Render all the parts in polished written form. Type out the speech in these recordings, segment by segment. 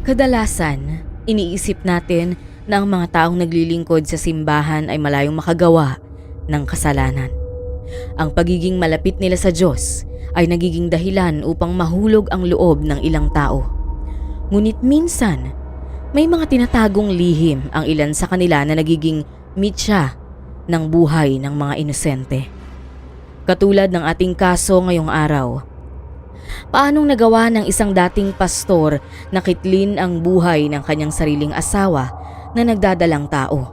Kadalasan, iniisip natin na ang mga taong naglilingkod sa simbahan ay malayong makagawa ng kasalanan. Ang pagiging malapit nila sa Diyos ay nagiging dahilan upang mahulog ang loob ng ilang tao. Ngunit minsan, may mga tinatagong lihim ang ilan sa kanila na nagiging mitya ng buhay ng mga inosente. Katulad ng ating kaso ngayong araw. Paanong nagawa ng isang dating pastor na kitlin ang buhay ng kanyang sariling asawa na nagdadalang tao?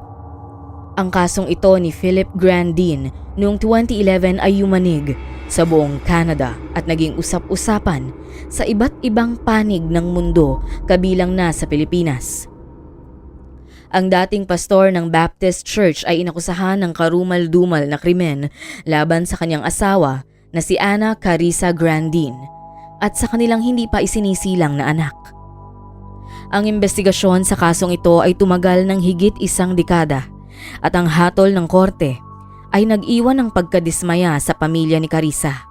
Ang kasong ito ni Philip Grandin noong 2011 ay yumanig sa buong Canada at naging usap-usapan sa iba't ibang panig ng mundo kabilang na sa Pilipinas. Ang dating pastor ng Baptist Church ay inakusahan ng karumal-dumal na krimen laban sa kanyang asawa na si Ana Carissa Grandin at sa kanilang hindi pa isinisilang na anak. Ang investigasyon sa kasong ito ay tumagal ng higit 1 dekada at ang hatol ng korte ay nag-iwan ng pagkadismaya sa pamilya ni Carissa.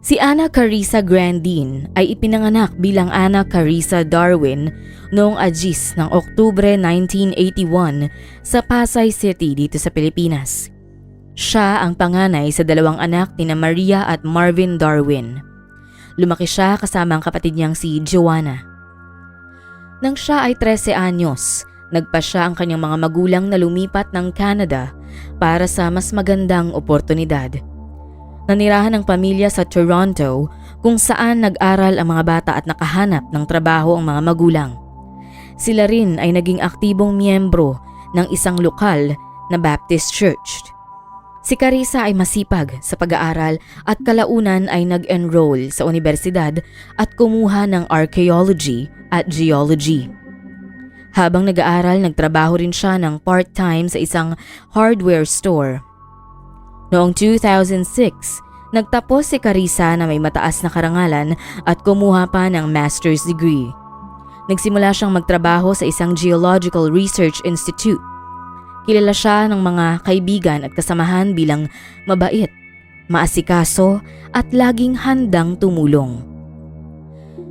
Si Ana Carissa Grandin ay ipinanganak bilang Ana Carissa Darwin noong Agis ng Oktubre 1981 sa Pasay City dito sa Pilipinas. Siya ang panganay sa 2 anak nina Maria at Marvin Darwin. Lumaki siya kasama ang kapatid niyang si Joanna. Nang siya ay 13 anyos, nagpasya ang kanyang mga magulang na lumipat ng Canada para sa mas magandang oportunidad. Nanirahan ang pamilya sa Toronto kung saan nag-aral ang mga bata at nakahanap ng trabaho ang mga magulang. Sila rin ay naging aktibong miyembro ng isang lokal na Baptist Church. Si Carissa ay masipag sa pag-aaral at kalaunan ay nag-enroll sa universidad at kumuha ng archaeology at geology. Habang nag-aaral, nagtrabaho rin siya ng part-time sa isang hardware store. Noong 2006, nagtapos si Carissa na may mataas na karangalan at kumuha pa ng master's degree. Nagsimula siyang magtrabaho sa isang geological research institute. Kilala siya ng mga kaibigan at kasamahan bilang mabait, maasikaso at laging handang tumulong.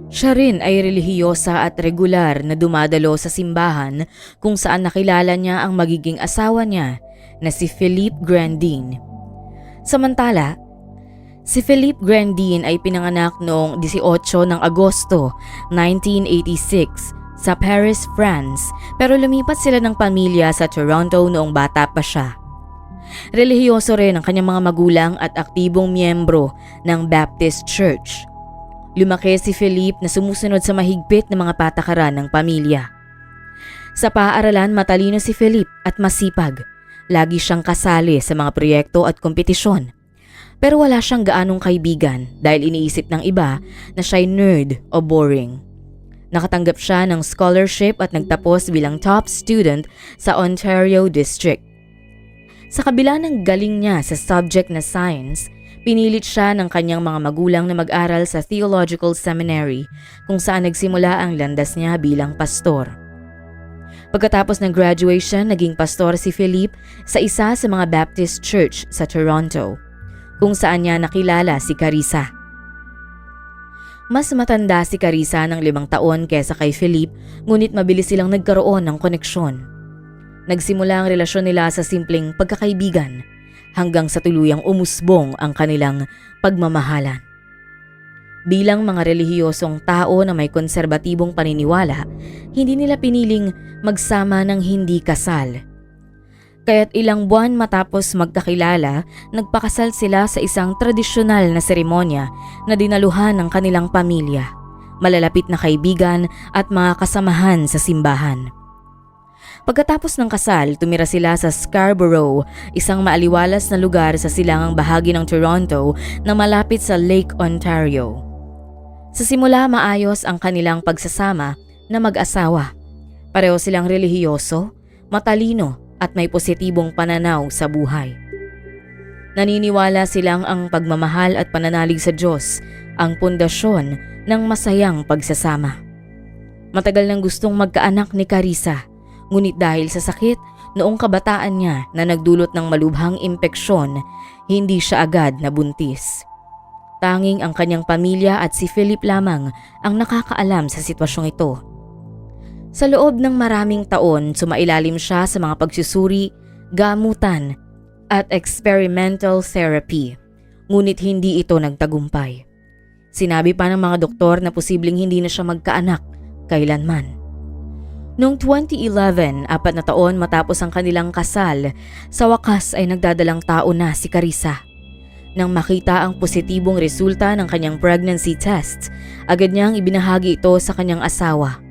Siya rin ay relihiyosa at regular na dumadalo sa simbahan kung saan nakilala niya ang magiging asawa niya na si Philip Grandin. Samantala, si Philip Grandin ay pinanganak noong 18 ng Agosto 1986 sa Paris, France, pero lumipat sila ng pamilya sa Toronto noong bata pa siya. Relihiyoso rin ang kanyang mga magulang at aktibong miyembro ng Baptist Church. Lumaki si Philip na sumusunod sa mahigpit na mga patakaran ng pamilya. Sa paaralan, matalino si Philip at masipag. Lagi siyang kasali sa mga proyekto at kompetisyon. Pero wala siyang gaanong kaibigan dahil iniisip ng iba na siya'y nerd o boring. Nakatanggap siya ng scholarship at nagtapos bilang top student sa Ontario District. Sa kabila ng galing niya sa subject na science, pinilit siya ng kanyang mga magulang na mag-aral sa Theological Seminary kung saan nagsimula ang landas niya bilang pastor. Pagkatapos ng graduation, naging pastor si Philip sa isa sa mga Baptist Church sa Toronto, kung saan niya nakilala si Carissa. Mas matanda si Carissa ng 5 taon kesa kay Philip, ngunit mabilis silang nagkaroon ng koneksyon. Nagsimula ang relasyon nila sa simpleng pagkakaibigan hanggang sa tuluyang umusbong ang kanilang pagmamahalan. Bilang mga relihiyosong tao na may konserbatibong paniniwala, hindi nila piniling magsama ng hindi kasal. Kaya't ilang buwan matapos magkakilala, nagpakasal sila sa isang tradisyonal na seremonya na dinaluhan ng kanilang pamilya, malalapit na kaibigan at mga kasamahan sa simbahan. Pagkatapos ng kasal, tumira sila sa Scarborough, isang maaliwalas na lugar sa silangang bahagi ng Toronto na malapit sa Lake Ontario. Sa simula, maayos ang kanilang pagsasama na mag-asawa. Pareho silang relihiyoso, matalino at may positibong pananaw sa buhay. Naniniwala silang ang pagmamahal at pananalig sa Diyos ang pundasyon ng masayang pagsasama. Matagal nang gustong magkaanak ni Carissa, ngunit dahil sa sakit noong kabataan niya na nagdulot ng malubhang impeksyon, hindi siya agad nabuntis. Tanging ang kanyang pamilya at si Philip lamang ang nakakaalam sa sitwasyong ito. Sa loob ng maraming taon, sumailalim siya sa mga pagsusuri, gamutan at experimental therapy. Ngunit hindi ito nagtagumpay. Sinabi pa ng mga doktor na posibleng hindi na siya magkaanak kailanman. Noong 2011, 4 na taon matapos ang kanilang kasal, sa wakas ay nagdadalang tao na si Carissa. Nang makita ang positibong resulta ng kanyang pregnancy test, agad niyang ibinahagi ito sa kanyang asawa.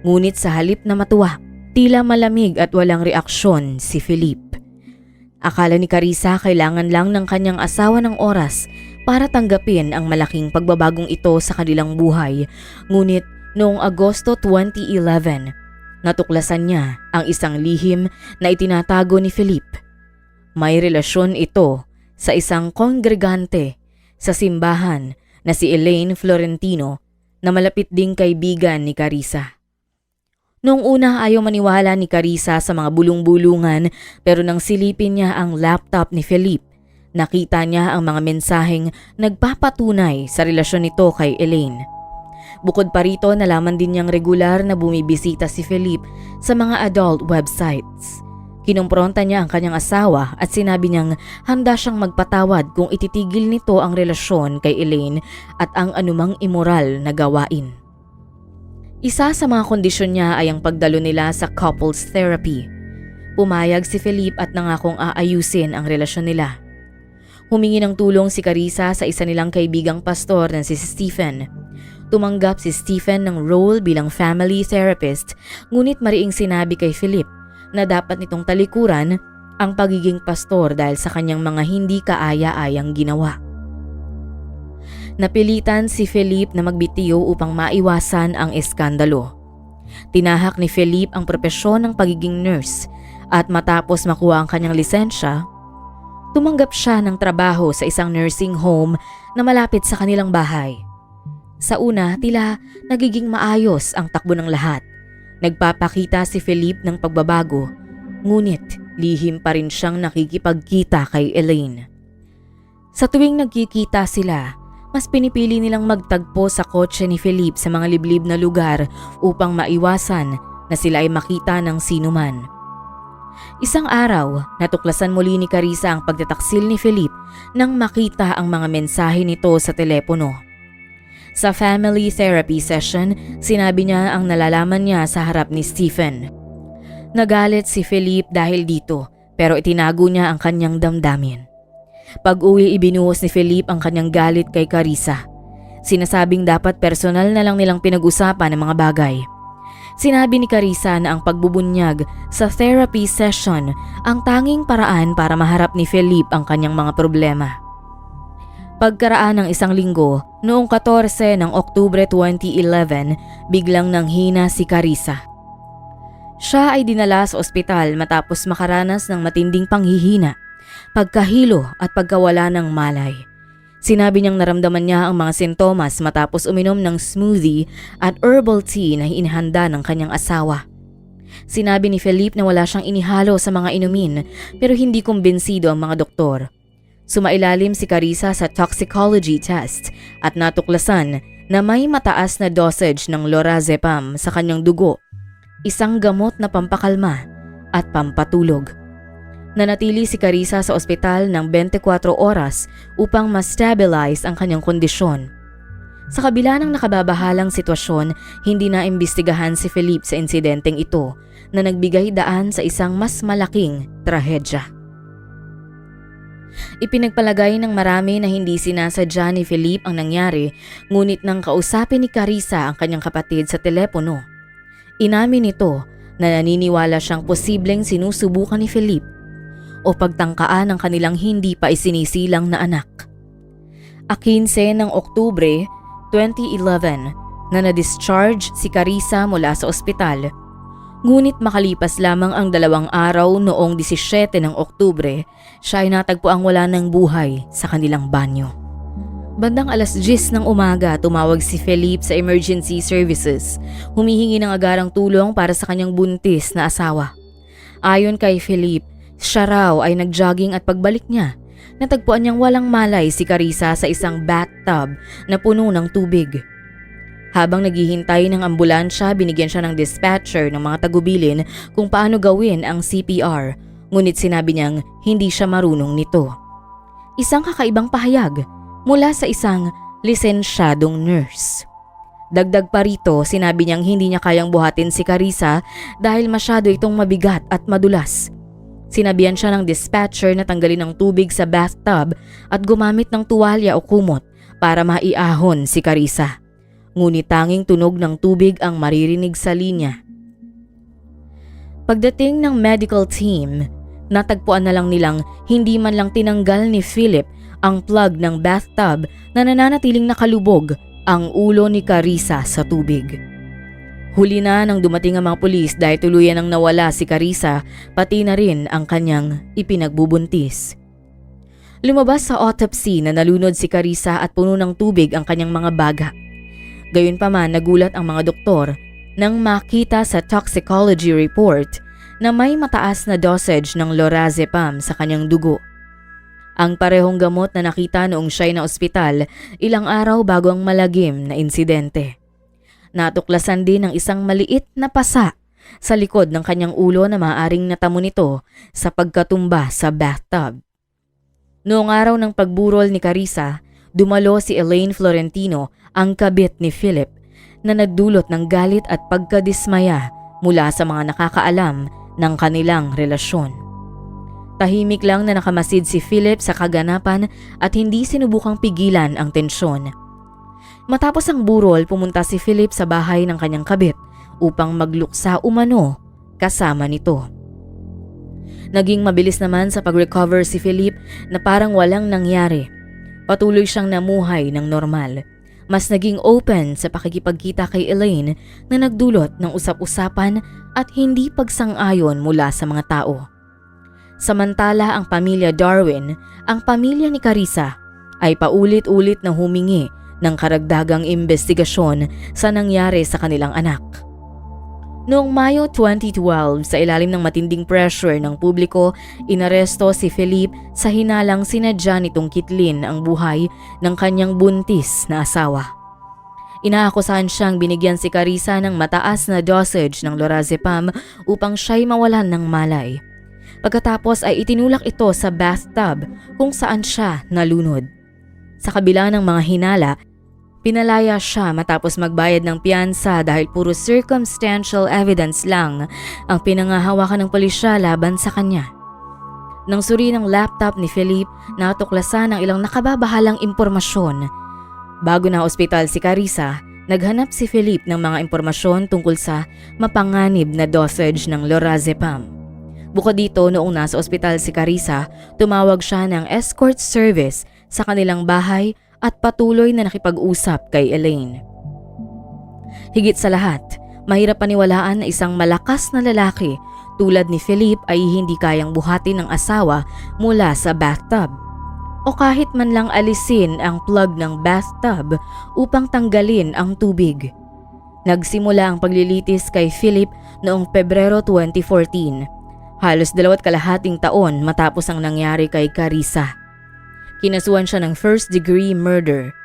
Ngunit sa halip na matuwa, tila malamig at walang reaksyon si Philip. Akala ni Carissa kailangan lang ng kanyang asawa ng oras para tanggapin ang malaking pagbabagong ito sa kanilang buhay. Ngunit noong Agosto 2011, natuklasan niya ang isang lihim na itinatago ni Philip. May relasyon ito sa isang kongregante sa simbahan na si Elaine Florentino na malapit ding kaibigan ni Carissa. Noong una ayaw maniwala ni Carissa sa mga bulong-bulungan, pero nang silipin niya ang laptop ni Philip, nakita niya ang mga mensaheng nagpapatunay sa relasyon nito kay Elaine. Bukod pa rito, nalaman din niyang regular na bumibisita si Philip sa mga adult websites. Kinumpronta niya ang kanyang asawa at sinabi niyang handa siyang magpatawad kung ititigil nito ang relasyon kay Elaine at ang anumang immoral na gawain. Isa sa mga kondisyon niya ay ang pagdalo nila sa couples therapy. Pumayag si Philip at nangakong aayusin ang relasyon nila. Humingi ng tulong si Carissa sa isa nilang kaibigang pastor na si Stephen. Tumanggap si Stephen ng role bilang family therapist, ngunit mariing sinabi kay Philip na dapat nitong talikuran ang pagiging pastor dahil sa kanyang mga hindi kaaya-ayang ginawa. Napilitan si Philip na magbitiw upang maiwasan ang eskandalo. Tinahak ni Philip ang propesyon ng pagiging nurse at matapos makuha ang kanyang lisensya, tumanggap siya ng trabaho sa isang nursing home na malapit sa kanilang bahay. Sa una, tila nagiging maayos ang takbo ng lahat. Nagpapakita si Philip ng pagbabago, ngunit lihim pa rin siyang nakikipagkita kay Elaine. Sa tuwing nagkikita sila, mas pinipili nilang magtagpo sa kotse ni Philip sa mga liblib na lugar upang maiwasan na sila ay makita ng sinuman. Isang araw, natuklasan muli ni Carissa ang pagtataksil ni Philip nang makita ang mga mensahe nito sa telepono. Sa family therapy session, sinabi niya ang nalalaman niya sa harap ni Stephen. Nagalit si Philip dahil dito, pero itinago niya ang kanyang damdamin. Pag-uwi, ibinuhos ni Philip ang kanyang galit kay Carissa. Sinasabing dapat personal na lang nilang pinag-usapan ang mga bagay. Sinabi ni Carissa na ang pagbubunyag sa therapy session ang tanging paraan para maharap ni Philip ang kanyang mga problema. Pagkaraan ng isang linggo, noong 14 ng Oktubre 2011, biglang nanghina si Carissa. Siya ay dinala sa ospital matapos makaranas ng matinding panghihina, pagkahilo at pagkawala ng malay. Sinabi niyang naramdaman niya ang mga sintomas matapos uminom ng smoothie at herbal tea na inihanda ng kanyang asawa. Sinabi ni Philip na wala siyang inihalo sa mga inumin, pero hindi kumbinsido ang mga doktor. Sumailalim si Carissa sa toxicology test at natuklasan na may mataas na dosage ng lorazepam sa kanyang dugo, isang gamot na pampakalma at pampatulog. Nanatili si Carissa sa ospital ng 24 oras upang ma-stabilize ang kanyang kondisyon. Sa kabila ng nakababahalang sitwasyon, hindi na imbestigahan si Philip sa insidenteng ito na nagbigay daan sa isang mas malaking trahedya. Ipinagpalagay ng marami na hindi sinasadya ni Philip ang nangyari, ngunit nang kausapin ni Carissa ang kanyang kapatid sa telepono, inamin nito na naniniwala siyang posibleng sinusubukan ni Philip o pagtangkaan ang kanilang hindi pa isinisilang na anak. 15 ng Oktubre 2011 na na-discharge si Carissa mula sa ospital. Ngunit makalipas lamang ang 2 araw noong 17 ng Oktubre, siya ay natagpuang wala ng buhay sa kanilang banyo. Bandang 10:00 ng umaga, tumawag si Philip sa emergency services, humihingi ng agarang tulong para sa kanyang buntis na asawa. Ayon kay Philip, siya raw ay nag-jogging at pagbalik niya, Natagpuan niyang walang malay si Carissa sa isang bathtub na puno ng tubig. Habang naghihintay ng ambulansya, binigyan siya ng dispatcher ng mga tagubilin kung paano gawin ang CPR, ngunit sinabi niyang hindi siya marunong nito. Isang kakaibang pahayag mula sa isang lisensyadong nurse. Dagdag pa rito, sinabi niyang hindi niya kayang buhatin si Carissa dahil masyado itong mabigat at madulas. Sinabihan siya ng dispatcher na tanggalin ang tubig sa bathtub at gumamit ng tuwalya o kumot para maiahon si Carissa. Ngunit tanging tunog ng tubig ang maririnig sa linya. Pagdating ng medical team, natagpuan na lang nilang hindi man lang tinanggal ni Philip ang plug ng bathtub na nananatiling nakalubog ang ulo ni Carissa sa tubig. Huli na nang dumating ang mga pulis dahil tuluyan nang nawala si Carissa, pati na rin ang kanyang ipinagbubuntis. Lumabas sa autopsy na nalunod si Carissa at puno ng tubig ang kanyang mga baga. Gayunpaman, nagulat ang mga doktor nang makita sa toxicology report na may mataas na dosage ng lorazepam sa kanyang dugo. Ang parehong gamot na nakita noong siya'y na ospital ilang araw bago ang malagim na insidente. Natuklasan din ang isang maliit na pasa sa likod ng kanyang ulo na maaaring natamo nito sa pagkatumba sa bathtub. Noong araw ng pagburol ni Carissa, dumalo si Elaine Florentino, ang kabit ni Philip, na nagdulot ng galit at pagkadismaya mula sa mga nakakaalam ng kanilang relasyon. Tahimik lang na nakamasid si Philip sa kaganapan at hindi sinubukang pigilan ang tensyon. Matapos ang burol, pumunta si Philip sa bahay ng kanyang kabit upang magluksa umano kasama nito. Naging mabilis naman sa pag-recover si Philip na parang walang nangyari. Patuloy siyang namuhay ng normal. Mas naging open sa pakikipagkita kay Elaine na nagdulot ng usap-usapan at hindi pagsang-ayon mula sa mga tao. Samantala ang pamilya Darwin, ang pamilya ni Carissa, ay paulit-ulit na humingi ng karagdagang investigasyon sa nangyari sa kanilang anak. Noong Mayo 2012, sa ilalim ng matinding pressure ng publiko, inaresto si Philip sa hinalang sinadya nitong kitlin ang buhay ng kanyang buntis na asawa. Inaakusahan siyang binigyan si Carissa ng mataas na dosage ng lorazepam upang siya'y mawalan ng malay. Pagkatapos ay itinulak ito sa bathtub kung saan siya nalunod. Sa kabila ng mga hinala, pinalaya siya matapos magbayad ng piyansa dahil puro circumstantial evidence lang ang pinangahawakan ng pulisya laban sa kanya. Nang suri ng laptop ni Philip, natuklasan ang ilang nakababahalang impormasyon. Bago na ospital si Carissa, naghanap si Philip ng mga impormasyon tungkol sa mapanganib na dosage ng lorazepam. Bukod dito, noong nasa ospital si Carissa, tumawag siya ng escort service sa kanilang bahay at patuloy na nakipag-usap kay Elaine. Higit sa lahat, mahirap paniwalaan na isang malakas na lalaki tulad ni Philip ay hindi kayang buhatin ng asawa mula sa bathtub o kahit man lang alisin ang plug ng bathtub upang tanggalin ang tubig. Nagsimula ang paglilitis kay Philip noong Pebrero 2014, halos 2.5 taon matapos ang nangyari kay Carissa. Kinasuhan siya ng first-degree murder.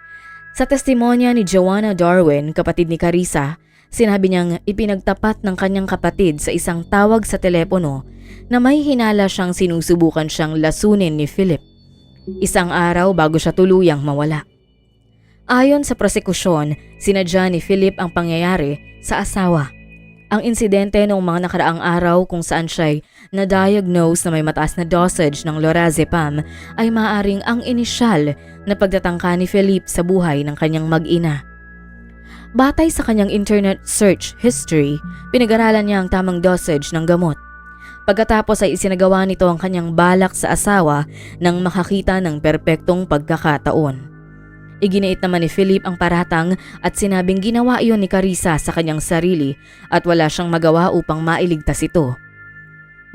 Sa testimonya ni Joanna Darwin, kapatid ni Carissa, sinabi niyang ipinagtapat ng kanyang kapatid sa isang tawag sa telepono na may hinala siyang sinusubukan siyang lasunin ni Philip. Isang araw bago siya tuluyang mawala. Ayon sa prosekusyon, sinadya ni Philip ang pangyayari sa asawa. Ang insidente noong mga nakaraang araw kung saan siya'y na-diagnose na may mataas na dosage ng lorazepam ay maaaring ang inisyal na pagtatangka ni Philip sa buhay ng kanyang mag-ina. Batay sa kanyang internet search history, pinag-aralan niya ang tamang dosage ng gamot. Pagkatapos ay isinagawa nito ang kanyang balak sa asawa nang makakita ng perpektong pagkakataon. Iginiit naman ni Philip ang paratang at sinabing ginawa iyon ni Carissa sa kanyang sarili at wala siyang magawa upang mailigtas ito.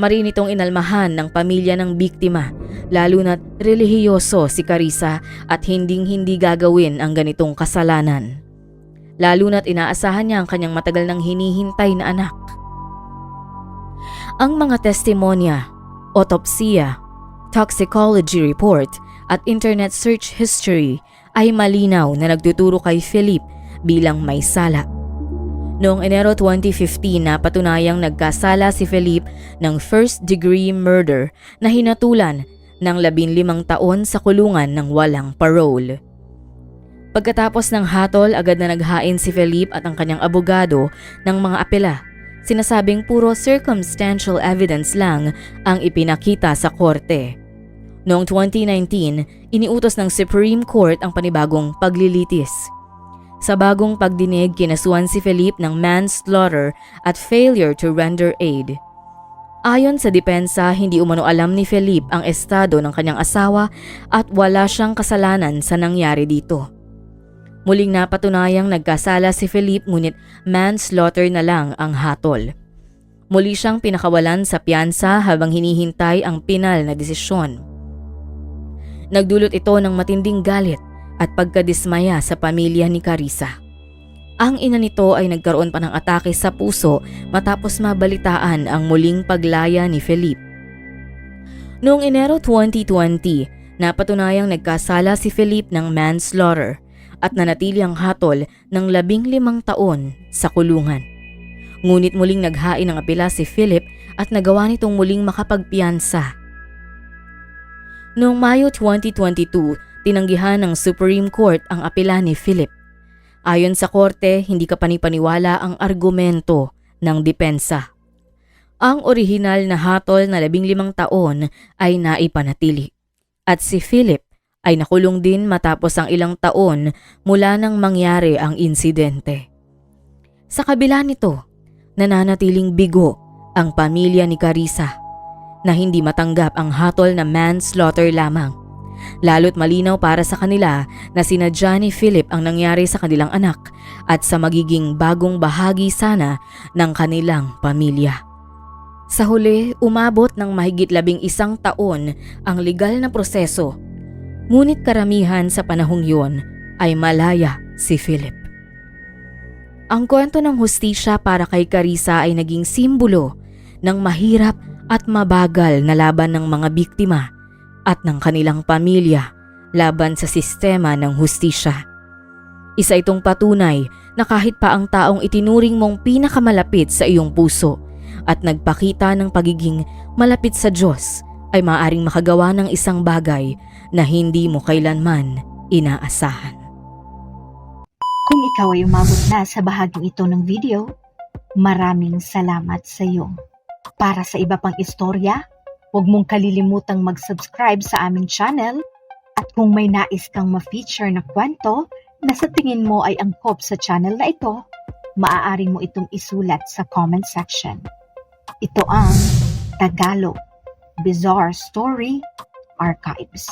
Marin itong inalmahan ng pamilya ng biktima, lalo na't relihiyoso si Carissa at hinding-hindi gagawin ang ganitong kasalanan. Lalo na't inaasahan niya ang kanyang matagal nang hinihintay na anak. Ang mga testimonya, otopsiya, toxicology report at internet search history ay malinaw na nagtuturo kay Philip bilang may sala. Noong Enero 2015 napatunayang nagkasala si Philip ng first-degree murder na hinatulan ng 15 taon sa kulungan ng walang parole. Pagkatapos ng hatol, agad na naghain si Philip at ang kanyang abogado ng mga apela. Sinasabing puro circumstantial evidence lang ang ipinakita sa korte. Noong 2019, iniutos ng Supreme Court ang panibagong paglilitis. Sa bagong pagdinig, kinasuhan si Philip ng manslaughter at failure to render aid. Ayon sa depensa, hindi umano alam ni Philip ang estado ng kanyang asawa at wala siyang kasalanan sa nangyari dito. Muling napatunayang nagkasala si Philip ngunit manslaughter na lang ang hatol. Muli siyang pinakawalan sa piyansa habang hinihintay ang pinal na desisyon. Nagdulot ito ng matinding galit at pagkadismaya sa pamilya ni Carissa. Ang ina nito ay nagkaroon pa ng atake sa puso matapos mabalitaan ang muling paglaya ni Philip. Noong Enero 2020, napatunayang nagkasala si Philip ng manslaughter at nanatili ang hatol ng 15 taon sa kulungan. Ngunit muling naghain ng apela si Philip at nagawa nitong muling makapagpiyansa. Noong Mayo 2022, tinanggihan ng Supreme Court ang apela ni Philip. Ayon sa korte, hindi kapanipaniwala ang argumento ng depensa. Ang orihinal na hatol na 15 taon ay naipanatili. At si Philip ay nakulong din matapos ang ilang taon mula nang mangyari ang insidente. Sa kabila nito, nananatiling bigo ang pamilya ni Carissa na hindi matanggap ang hatol na manslaughter lamang. Lalo't malinaw para sa kanila na sinadya ni Philip ang nangyari sa kanilang anak at sa magiging bagong bahagi sana ng kanilang pamilya. Sa huli, umabot ng mahigit 11 taon ang legal na proseso. Ngunit karamihan sa panahong yun ay malaya si Philip. Ang kwento ng hustisya para kay Carissa ay naging simbolo ng mahirap at mabagal na laban ng mga biktima at ng kanilang pamilya laban sa sistema ng hustisya. Isa itong patunay na kahit pa ang taong itinuring mong pinakamalapit sa iyong puso at nagpakita ng pagiging malapit sa Diyos ay maaaring makagawa ng isang bagay na hindi mo kailanman inaasahan. Kung ikaw ay umabot na sa bahaging ito ng video, maraming salamat sa iyo. Para sa iba pang istorya, huwag mong kalilimutang mag-subscribe sa aming channel at kung may nais kang ma-feature na kwento na sa tingin mo ay angkop sa channel na ito, maaari mo itong isulat sa comment section. Ito ang Tagalog Bizarre Story Archives.